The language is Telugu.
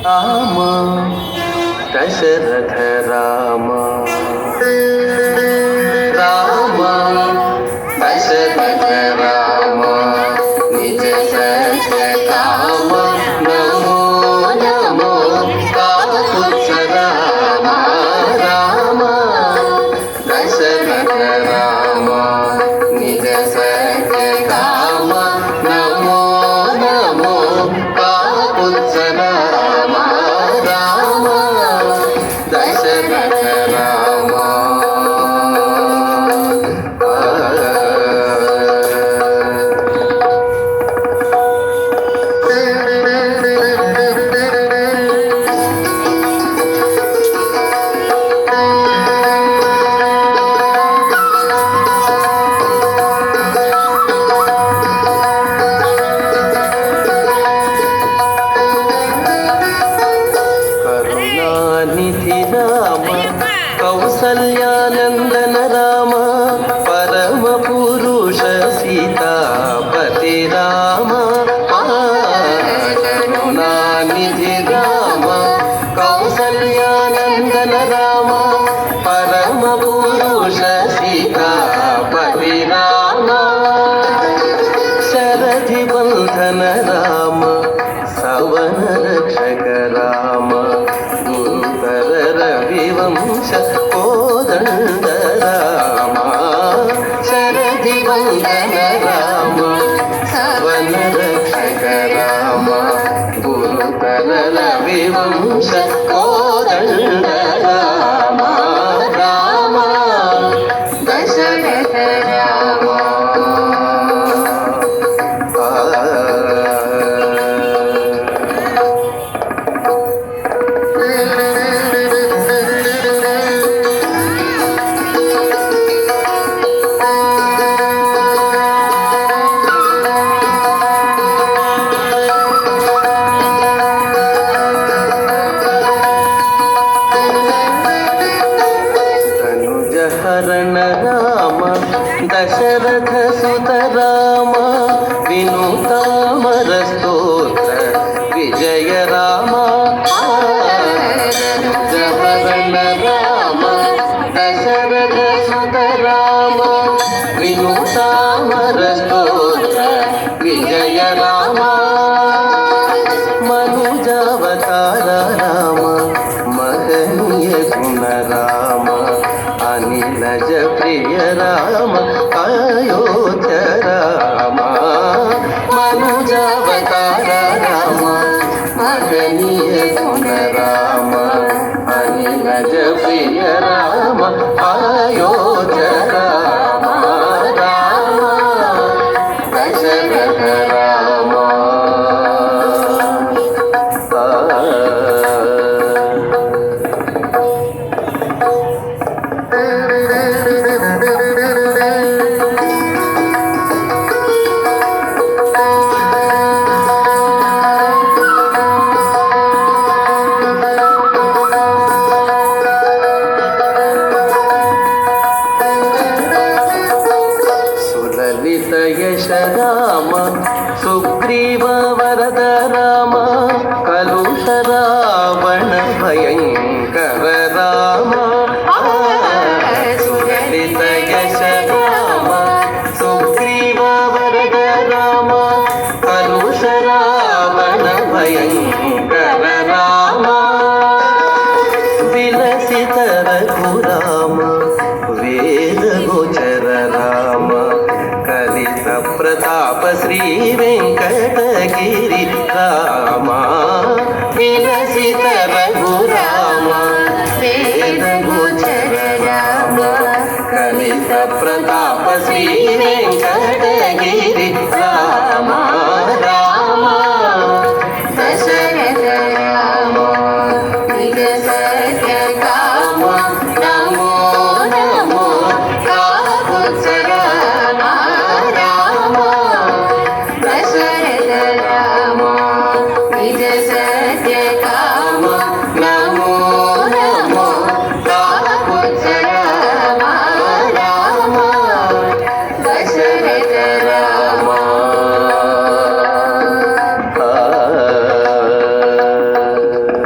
రామ దశరథ రామ రామ దశరథ రామ నిజ సత్య కామ నమో నమో కాకుత్స రామ రామ దశరథ రామ నిజ సత్య కామ నమో నమో కాకుత్స రామ రామ దశరథ రామ కరుణానిధి రామ కౌసల్యానందన రామ పరమ పురుష సీతాపతి రామ కరుణానిధి రామ కౌసల్యానందన రామ పరమ పురుష సీతాపతి రామ శరధి బంధన రామ సవన రక్షక రామ గురుతర రవివంశ కోదండ రామ శరధి బంధన రామ సవన రక్షక రామ గురుతర రవివంశ కోదండ రామ రామ దశరథ రామ హరణ రామ దశరథ సుత రామ వినుతామర స్తోత్ర విజయ రామ హరణ రామ దశరథ సుత రామ వినుతామర స్తోత్ర విజయ రామ మనుజావతార రామ మహనీయ గుణ రామ అనిలజ ప్రియ రామ అయోధ్య రామ మనుజావతార రామ మహనీయ గుణ రామ అనిలజ ప్రియ రామ అయోధ్య రామ రామ దశరథ రామ సులలిత యశ రామ సుగ్రీవ వరద రామ కలుష రావణ భయంకర రామ సులలిత యశ రామ సుగ్రీవ వరద రామ కలుష రావణ భయంకర రామ విలసిత రఘురామ వేద గోచర రామ కలిత ప్రతాప శ్రీ వెంకటగిరి రామ విలసిత రఘురామ వేద గోచర రామ కలిత ప్రతాప శ్రీ వెంకటగిరి రామ